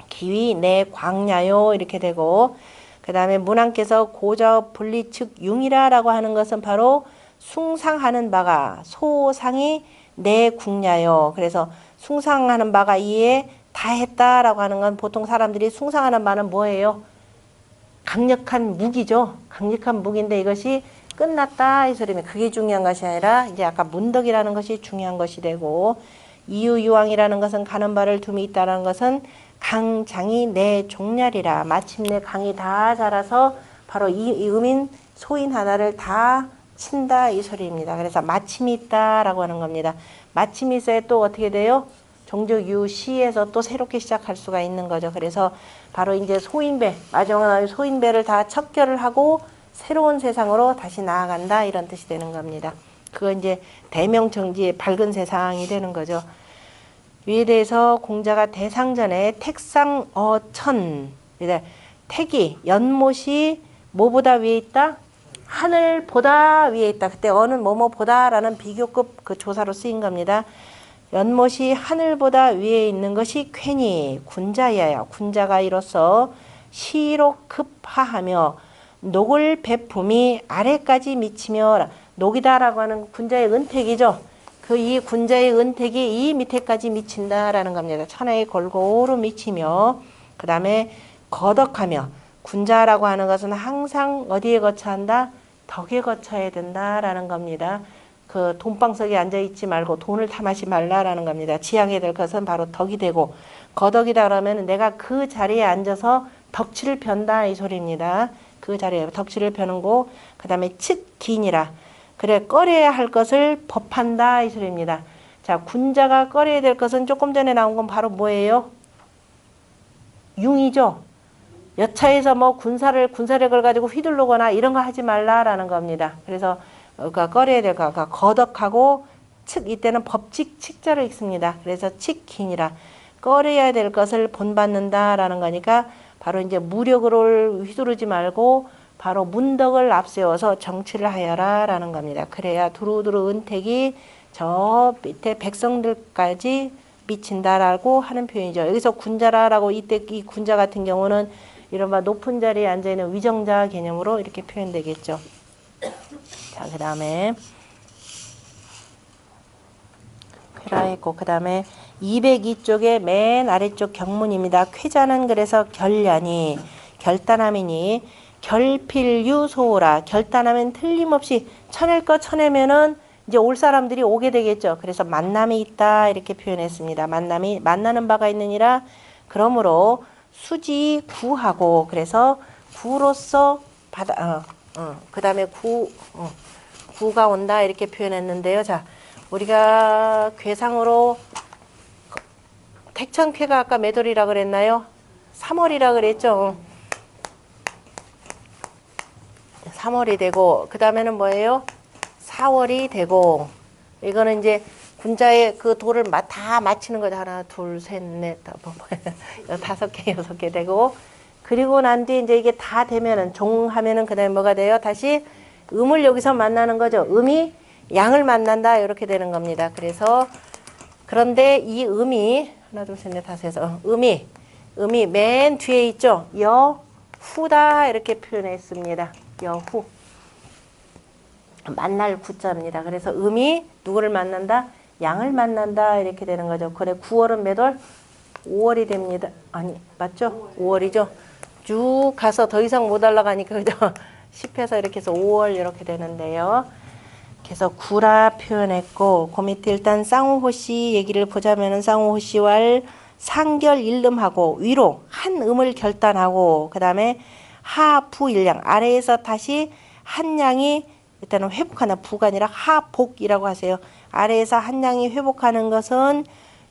기위 내 광야요 이렇게 되고 그 다음에 문왕께서 고저 분리측 융이라라고 하는 것은 바로 숭상하는 바가 소상이 내 궁야요. 그래서 숭상하는 바가 이에 다 했다라고 하는 건 보통 사람들이 숭상하는 바는 뭐예요? 강력한 무기죠. 강력한 무기인데 이것이 끝났다 이 소리면 그게 중요한 것이 아니라 이제 아까 문덕이라는 것이 중요한 것이 되고 이유유왕이라는 것은 가는 바를 둠이 있다라는 것은 강장이 내 종렬이라 마침내 강이 다 자라서 바로 이 음인 소인 하나를 다 친다 이 소리입니다. 그래서 마침이 있다라고 하는 겁니다. 마침이 있어야 또 어떻게 돼요? 종족 유시에서 또 새롭게 시작할 수가 있는 거죠. 그래서 바로 이제 소인배 마지막에 소인배를 다 척결을 하고 새로운 세상으로 다시 나아간다 이런 뜻이 되는 겁니다. 그거 이제 대명정지의 밝은 세상이 되는 거죠. 위에 대해서 공자가 대상전에 택상어천 택이 연못이 뭐보다 위에 있다? 하늘보다 위에 있다. 그때 어는 뭐뭐보다라는 비교급 그 조사로 쓰인 겁니다. 연못이 하늘보다 위에 있는 것이 쾌니 군자야야. 군자가 이로써 시로 급하하며 녹을 배품이 아래까지 미치며 녹이다라고 하는 군자의 은택이죠. 그 이 군자의 은택이 이 밑에까지 미친다라는 겁니다. 천하에 골고루 미치며 그 다음에 거덕하며 군자라고 하는 것은 항상 어디에 거처한다? 덕에 거쳐야 된다라는 겁니다. 그 돈방석에 앉아있지 말고 돈을 탐하지 말라라는 겁니다. 지향해야 될 것은 바로 덕이 되고 거덕이다 그러면 내가 그 자리에 앉아서 덕치를 편다 이 소리입니다. 그 자리에 덕치를 펴는고 그 다음에 측기니라 그래 꺼려야 할 것을 법한다 이 소리입니다. 자 군자가 꺼려야 될 것은 조금 전에 나온 건 바로 뭐예요? 융이죠. 여차에서 뭐 군사력을 가지고 휘둘르거나 이런 거 하지 말라라는 겁니다. 그래서 꺼려야 될 거, 거덕하고 측 이때는 법칙 칙자를 읽습니다. 그래서 칙기니라 꺼려야 될 것을 본받는다라는 거니까 바로 이제 무력으로 휘두르지 말고 바로 문덕을 앞세워서 정치를 하여라라는 겁니다. 그래야 두루두루 은택이 저 밑에 백성들까지 미친다라고 하는 표현이죠. 여기서 군자라라고 이때 이 군자 같은 경우는 이른바 높은 자리에 앉아있는 위정자 개념으로 이렇게 표현되겠죠. 자, 그 다음에 쾌라했고 그 다음에 202쪽의 맨 아래쪽 경문입니다. 쾌자는 그래서 결야니 결단함이니 결필유소라 결단하면 틀림없이 쳐낼 거 쳐내면은 이제 올 사람들이 오게 되겠죠. 그래서 만남이 있다 이렇게 표현했습니다. 만남이 만나는 바가 있느니라. 그러므로 수지 구하고 그래서 구로서 받아 그 다음에 구가 온다 이렇게 표현했는데요. 자, 우리가 괴상으로 택천쾌가 아까 몇 월이라 그랬나요? 3월이라 그랬죠. 3월이 되고 그 다음에는 뭐예요? 4월이 되고 이거는 이제 군자의 그 돌을 다 맞히는 거죠. 하나, 둘, 셋, 넷, 다섯 개, 여섯 개 되고 그리고 난 뒤에 이제 이게 다 되면은 종하면은 그 다음에 뭐가 돼요? 다시 음을 여기서 만나는 거죠. 음이 양을 만난다 이렇게 되는 겁니다. 그래서 그런데 이 음이 하나, 둘, 셋, 넷, 다섯, 여섯 음이 맨 뒤에 있죠. 여후다 이렇게 표현했습니다. 여후 만날 구자입니다. 그래서 음이 누구를 만난다? 양을 만난다 이렇게 되는 거죠. 그래 9월은 몇 월? 5월이 됩니다. 아니 맞죠? 5월이죠. 쭉 가서 더 이상 못 올라가니까 그죠? 10해서 이렇게 해서 5월 이렇게 되는데요. 그래서 구라 표현했고 그 밑에 일단 쌍우호씨 얘기를 보자면은 쌍우호씨와 상결 일름하고 위로 한 음을 결단하고 그 다음에 하부일량 아래에서 다시 한 양이 일단은 회복하는 부가 아니라 하복이라고 하세요. 아래에서 한 양이 회복하는 것은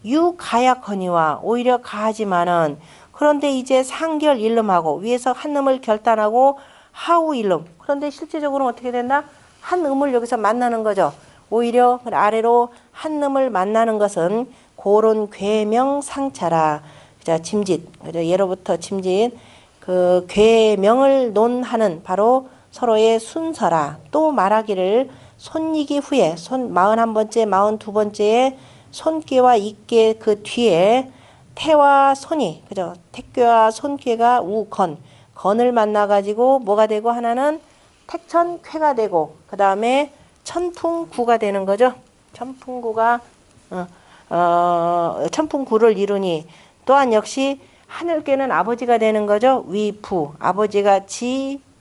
유가약허니와 오히려 가하지만은 그런데 이제 상결 일름하고 위에서 한 음을 결단하고 하우 일름 그런데 실제적으로는 어떻게 된다? 한 음을 여기서 만나는 거죠. 오히려 아래로 한 음을 만나는 것은 고론 괴명 상차라. 자, 짐짓. 그죠? 예로부터 짐짓. 그 괴명을 논하는 바로 서로의 순서라. 또 말하기를 손이기 후에 41번째, 42번째에 손귀와 이께 그 뒤에 태와 손이 그죠? 택괴와 손귀가 우건 건을 만나 가지고 뭐가 되고 하나는 택천쾌가 되고 그 다음에 천풍구가 되는 거죠. 천풍구가 천풍구를 이루니 또한 역시 하늘께는 아버지가 되는 거죠. 위부 아버지가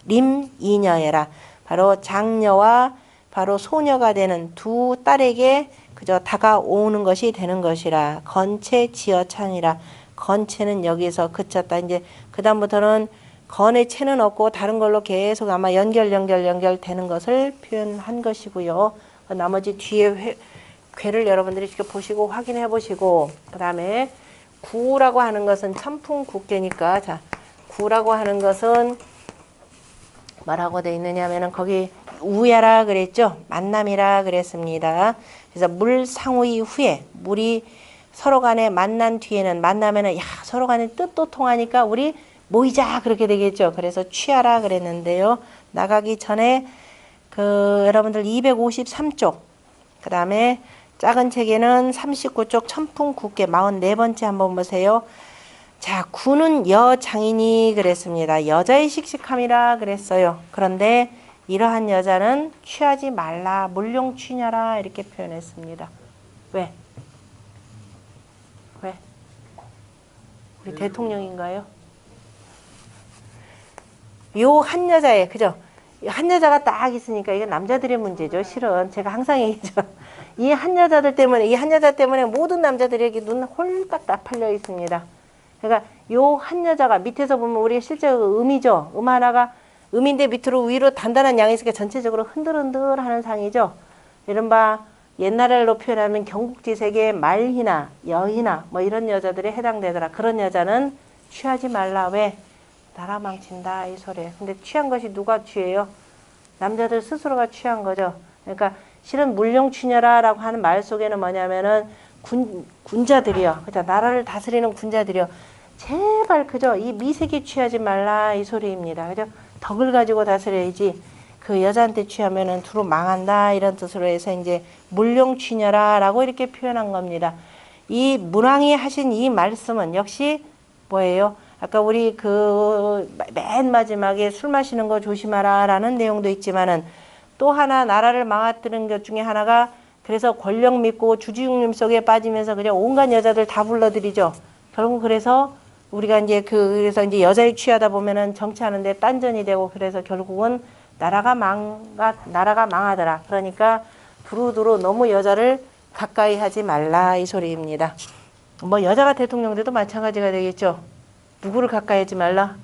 지림이녀애라 바로 장녀와 바로 소녀가 되는 두 딸에게 그저 다가오는 것이 되는 것이라 건체 지어찬이라 건체는 여기서 그쳤다. 이제 그 다음부터는 건의 체는 없고 다른 걸로 계속 아마 연결되는 것을 표현한 것이고요. 나머지 뒤에 괴를 여러분들이 직접 보시고 확인해 보시고 그 다음에 구라고 하는 것은 천풍국계니까 자 구라고 하는 것은 뭐라고 되어 있느냐 하면은 거기 우야라 그랬죠. 만남이라 그랬습니다. 그래서 물 상우이 후에 물이 서로 간에 만난 뒤에는 만나면은 야 서로 간에 뜻도 통하니까 우리 모이자 그렇게 되겠죠. 그래서 취하라 그랬는데요. 나가기 전에 그 여러분들 253쪽 그 다음에 작은 책에는 39쪽 천풍국계 44번째 한번 보세요. 자 구는 여장인이 그랬습니다. 여자의 씩씩함이라 그랬어요. 그런데 이러한 여자는 취하지 말라 물룡취녀라 이렇게 표현했습니다. 왜? 우리 대통령인가요? 요 한 여자에 그죠? 한 여자가 딱 있으니까 이게 남자들의 문제죠. 실은 제가 항상 얘기죠. 이 한 여자들 때문에 이 한 여자 때문에 모든 남자들에게 눈 홀딱 다 팔려 있습니다. 그러니까 요 한 여자가 밑에서 보면 우리가 실제 음이죠. 음 하나가 음인데 밑으로 위로 단단한 양이 있으니까 전체적으로 흔들흔들하는 상이죠. 이른바 옛날로 표현하면 경국지색의 말희나 여희나 뭐 이런 여자들에 해당되더라. 그런 여자는 취하지 말라. 왜? 나라 망친다 이 소리예요. 근데 취한 것이 누가 취해요? 남자들 스스로가 취한 거죠. 그러니까 실은 물룡취녀라라고 하는 말 속에는 뭐냐면은 군자들이요. 그죠? 나라를 다스리는 군자들이요. 제발 그죠? 이 미색에 취하지 말라 이 소리입니다. 그죠? 덕을 가지고 다스려야지. 그 여자한테 취하면은 두루 망한다 이런 뜻으로 해서 이제 물룡취녀라라고 이렇게 표현한 겁니다. 이 문왕이 하신 이 말씀은 역시 뭐예요? 아까 우리 그 맨 마지막에 술 마시는 거 조심하라 라는 내용도 있지만은 또 하나 나라를 망가뜨리는 것 중에 하나가 그래서 권력 믿고 주지육림 속에 빠지면서 그냥 온갖 여자들 다 불러들이죠. 결국 그래서 우리가 이제 그래서 이제 여자에 취하다 보면은 정치하는데 딴전이 되고 그래서 결국은 나라가 망하더라. 그러니까 두루두루 너무 여자를 가까이 하지 말라 이 소리입니다. 뭐 여자가 대통령 돼도 마찬가지가 되겠죠. 누구를 가까이 하지 말라?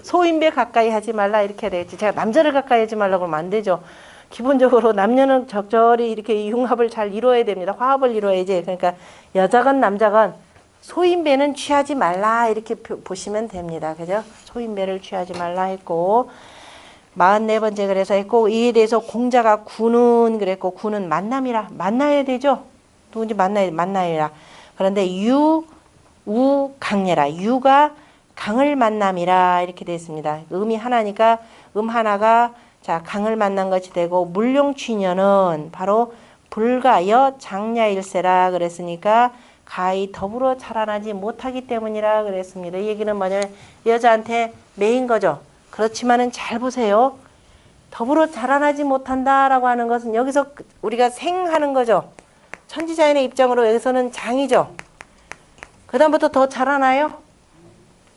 소인배 가까이 하지 말라 이렇게 되겠지. 제가 남자를 가까이 하지 말라고 하면 안 되죠. 기본적으로 남녀는 적절히 이렇게 융합을 잘 이루어야 됩니다. 화합을 이루어야지. 그러니까 여자건 남자건 소인배는 취하지 말라 이렇게 보시면 됩니다. 그죠? 소인배를 취하지 말라 했고 44번째 그래서 했고 이에 대해서 공자가 구는 그랬고 구는 만남이라 만나야 되죠. 누군지 만나야라. 그런데 우 강례라. 유가 강을 만남이라 이렇게 되어 있습니다. 음이 하나니까 하나가 자 강을 만난 것이 되고 물룡취녀는 바로 불가여 장야일세라 그랬으니까 가히 더불어 자라나지 못하기 때문이라 그랬습니다. 이 얘기는 뭐냐면 여자한테 매인 거죠. 그렇지만은 잘 보세요. 더불어 자라나지 못한다라고 하는 것은 여기서 우리가 생하는 거죠. 천지자연의 입장으로 여기서는 장이죠. 그 다음부터 더 자라나요?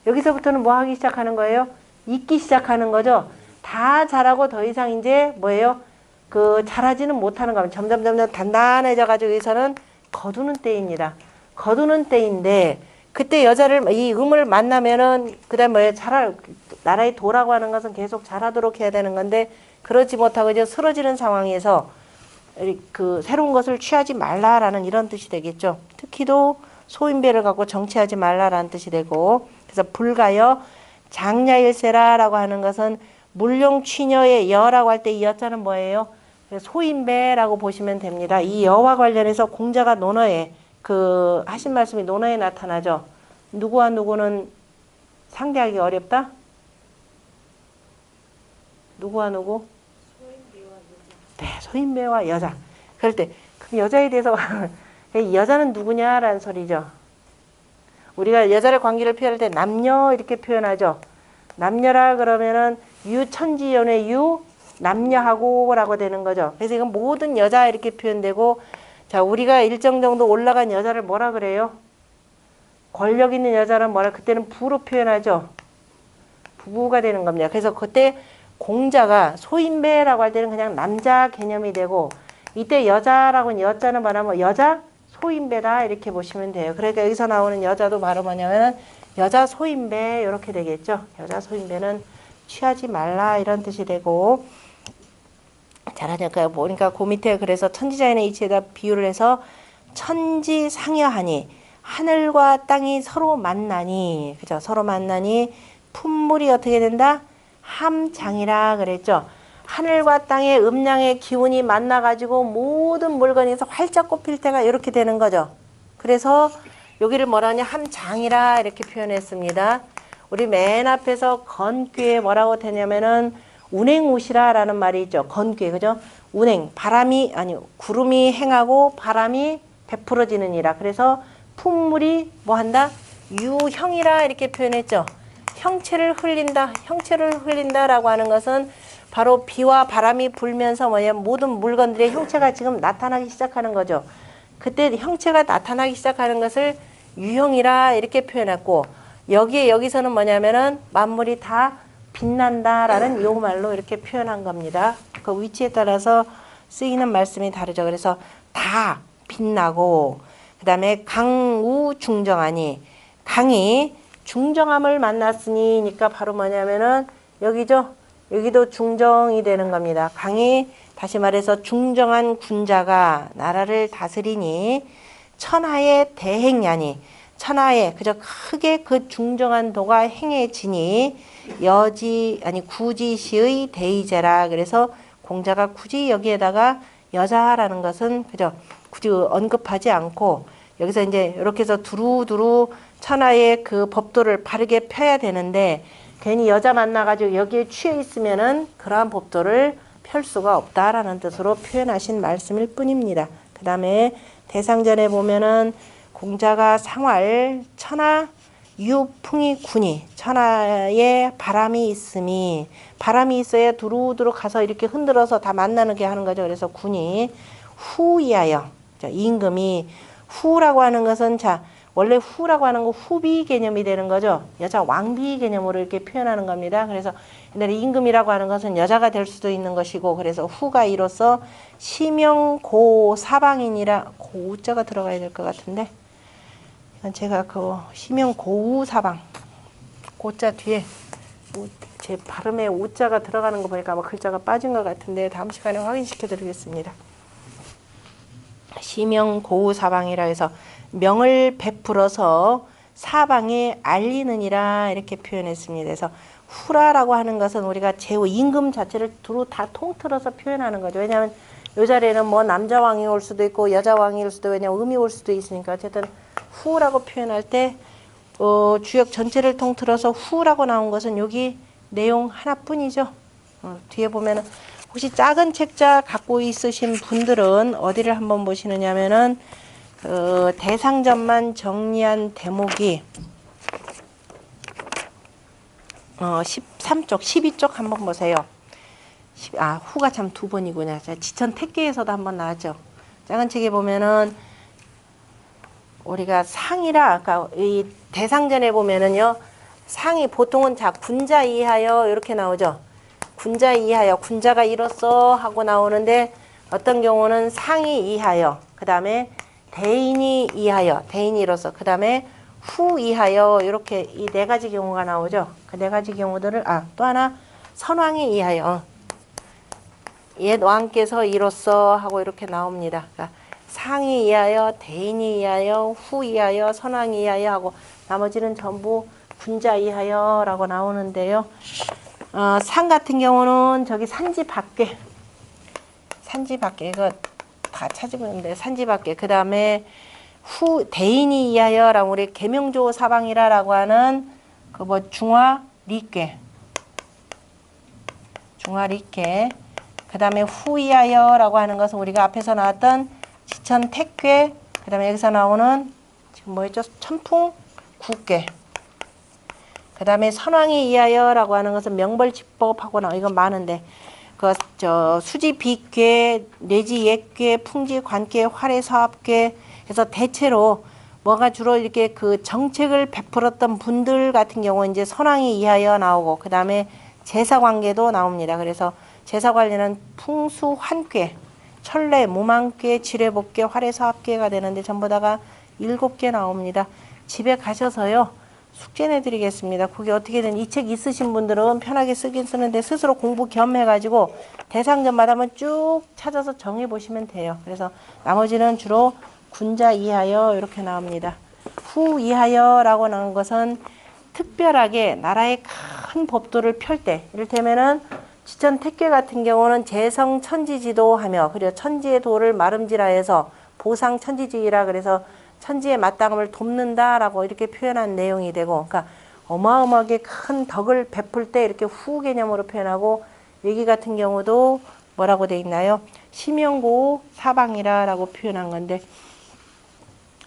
여기서부터는 뭐 하기 시작하는 거예요? 잊기 시작하는 거죠. 다 자라고 더 이상 이제 뭐예요? 그 자라지는 못하는 겁니다. 점점 단단해져 가지고 여기서는 거두는 때입니다. 거두는 때인데 그때 여자를 이 음을 만나면은 그다음 뭐예요? 나라의 도라고 하는 것은 계속 자라도록 해야 되는 건데 그러지 못하고 이제 쓰러지는 상황에서 그 새로운 것을 취하지 말라라는 이런 뜻이 되겠죠. 특히도 소인배를 갖고 정치하지 말라라는 뜻이 되고 그래서 불가여 장야일세라라고 하는 것은 물룡취녀의 여라고 할 때 이 여자는 뭐예요? 소인배라고 보시면 됩니다. 이 여와 관련해서 공자가 논어에 그 하신 말씀이 논어에 나타나죠. 누구와 누구는 상대하기 어렵다? 누구와 누구? 네, 소인배와 여자. 그럴 때 그 여자에 대해서 여자는 누구냐라는 소리죠. 우리가 여자의 관계를 표현할 때 남녀 이렇게 표현하죠. 남녀라 그러면은 유천지연의 유 남녀하고라고 되는 거죠. 그래서 이건 모든 여자 이렇게 표현되고 자 우리가 일정 정도 올라간 여자를 뭐라 그래요? 권력 있는 여자는 뭐라 그때는 부로 표현하죠. 부부가 되는 겁니다. 그래서 그때 공자가 소인배라고 할 때는 그냥 남자 개념이 되고 이때 여자라고 여자는 말하면 여자 소인배다 이렇게 보시면 돼요. 그러니까 여기서 나오는 여자도 바로 뭐냐면 여자 소인배 이렇게 되겠죠. 여자 소인배는 취하지 말라 이런 뜻이 되고 잘하니까 보니까 그 밑에 그래서 천지자연의 이치에다 비유를 해서 천지상여하니 하늘과 땅이 서로 만나니 그죠? 서로 만나니 품물이 어떻게 된다? 함장이라 그랬죠. 하늘과 땅의 음양의 기운이 만나가지고 모든 물건에서 활짝 꽃필 때가 이렇게 되는 거죠. 그래서 여기를 뭐라 하냐 함장이라 이렇게 표현했습니다. 우리 맨 앞에서 건귀에 뭐라고 되냐면은 운행우시라 라는 말이 있죠. 건귀 그죠? 운행 바람이 아니 구름이 행하고 바람이 베풀어지느니라. 그래서 품물이 뭐 한다? 유형이라 이렇게 표현했죠. 형체를 흘린다라고 하는 것은 바로 비와 바람이 불면서 뭐냐면 모든 물건들의 형체가 지금 나타나기 시작하는 거죠. 그때 형체가 나타나기 시작하는 것을 유형이라 이렇게 표현했고 여기서는 뭐냐면은 만물이 다 빛난다라는 요 말로 이렇게 표현한 겁니다. 그 위치에 따라서 쓰이는 말씀이 다르죠. 그래서 다 빛나고 그 다음에 강우 중정하니 강이 중정함을 만났으니까 바로 뭐냐면은 여기죠. 여기도 중정이 되는 겁니다. 강이 다시 말해서 중정한 군자가 나라를 다스리니 천하의 대행야니 천하에 그저 크게 그 중정한 도가 행해지니 구지시의 대의제라. 그래서 공자가 굳이 여기에다가 여자라는 것은 그저 굳이 언급하지 않고 여기서 이제 이렇게 해서 두루두루 천하의 그 법도를 바르게 펴야 되는데 괜히 여자 만나가지고 여기에 취해 있으면은 그러한 법도를 펼 수가 없다라는 뜻으로 표현하신 말씀일 뿐입니다. 그 다음에 대상전에 보면은 공자가 상활, 천하, 유풍이 군이, 천하에 바람이 있음이, 바람이 있어야 두루두루 가서 이렇게 흔들어서 다 만나게 하는 거죠. 그래서 군이 후이하여, 자, 임금이 후라고 하는 것은, 자, 원래 후라고 하는 거 후비 개념이 되는 거죠. 여자 왕비 개념으로 이렇게 표현하는 겁니다. 그래서 옛날에 임금이라고 하는 것은 여자가 될 수도 있는 것이고, 그래서 후가 이로써 시명고 사방이니라, 고자가 들어가야 될 것 같은데, 제가 그 시명고우 사방, 고자 뒤에 제 발음에 오자가 들어가는 거 보니까 아마 글자가 빠진 것 같은데 다음 시간에 확인시켜 드리겠습니다. 시명고우 사방이라 해서 명을 베풀어서 사방에 알리느니라 이렇게 표현했습니다. 그래서 후라라고 하는 것은 우리가 제후 임금 자체를 두루 다 통틀어서 표현하는 거죠. 왜냐하면 이 자리에는 뭐 남자 왕이 올 수도 있고 여자 왕일 수도, 왜냐하면 음이 올 수도 있으니까. 어쨌든 후라고 표현할 때 주역 전체를 통틀어서 후라고 나온 것은 여기 내용 하나뿐이죠. 뒤에 보면은 혹시 작은 책자 갖고 있으신 분들은 어디를 한번 보시느냐면은 대상전만 정리한 대목이 13쪽, 12쪽 한번 보세요. 후가 참 두 번이구나. 지천 택계에서도 한번 나왔죠. 작은 책에 보면은 우리가 상이라, 아까 이 대상전에 보면은요, 상이 보통은 자 군자 이하여 이렇게 나오죠. 군자 이하여, 군자가 이로써 하고 나오는데 어떤 경우는 상이 이하여, 그 다음에 대인이 이하여, 대인이 이로써, 그 다음에 후 이하여, 이렇게 이 네 가지 경우가 나오죠. 그 네 가지 경우들을, 또 하나 선왕이 이하여, 옛 왕께서 이로써 하고 이렇게 나옵니다. 그러니까 상이 이하여, 대인이 이하여, 후 이하여, 선왕이 이하여 하고 나머지는 전부 군자 이하여라고 나오는데요. 상 같은 경우는 저기 산지 밖에 이거 다 찾으면 산지 밖에. 그 다음에 후 대인이 이하여라고 우리 계명조 사방이라라고 하는 그 뭐 중화리께. 그 다음에 후 이하여라고 하는 것은 우리가 앞에서 나왔던 지천 택괴. 그 다음에 여기서 나오는 지금 뭐였죠? 천풍 국괴. 그 다음에 선왕이 이하여라고 하는 것은 명벌지법하고 이건 많은데 수지비괴, 내지 옛괴, 풍지관괴, 활해사업괴 해서 대체로 뭐가 주로 이렇게 그 정책을 베풀었던 분들 같은 경우 이제 선왕이 이하여 나오고, 그 다음에 제사관계도 나옵니다. 그래서 제사관리는 풍수환괴, 천례, 무망괴, 지뢰복괴, 활해사업괴가 되는데 전부 다가 7개 나옵니다. 집에 가셔서요. 숙제 내드리겠습니다. 그게 어떻게든 이 책 있으신 분들은 편하게 쓰긴 쓰는데 스스로 공부 겸 해가지고 대상전마다 한번 쭉 찾아서 정해보시면 돼요. 그래서 나머지는 주로 군자 이하여 이렇게 나옵니다. 후 이하여라고 나온 것은 특별하게 나라의 큰 법도를 펼 때, 이를테면은 지천 택괴 같은 경우는 재성 천지지도하며, 그리고 천지의 도를 마름지라해서 보상 천지지이라 그래서 천지의 마땅함을 돕는다라고 이렇게 표현한 내용이 되고, 그러니까 어마어마하게 큰 덕을 베풀 때 이렇게 후 개념으로 표현하고, 여기 같은 경우도 뭐라고 돼 있나요? 시명고 사방이라라고 표현한 건데,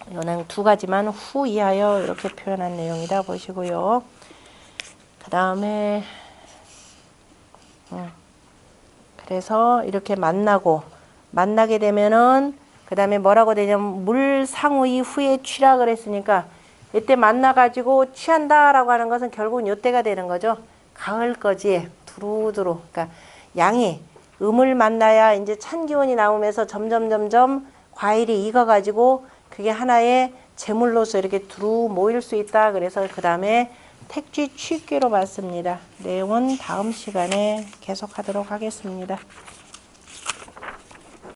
이거는 두 가지만 후 이하여 이렇게 표현한 내용이다 보시고요. 그 다음에 그래서 이렇게 만나게 되면은 그 다음에 뭐라고 되냐면 물상의 후에 취락을 했으니까 이때 만나가지고 취한다라고 하는 것은 결국은 이때가 되는 거죠. 가을 거지에 두루두루. 그러니까 양이 음을 만나야 이제 찬 기운이 나오면서 점점 과일이 익어가지고 그게 하나의 제물로서 이렇게 두루 모일 수 있다. 그래서 그 다음에 택쥐 취귀로 봤습니다. 내용은 다음 시간에 계속하도록 하겠습니다.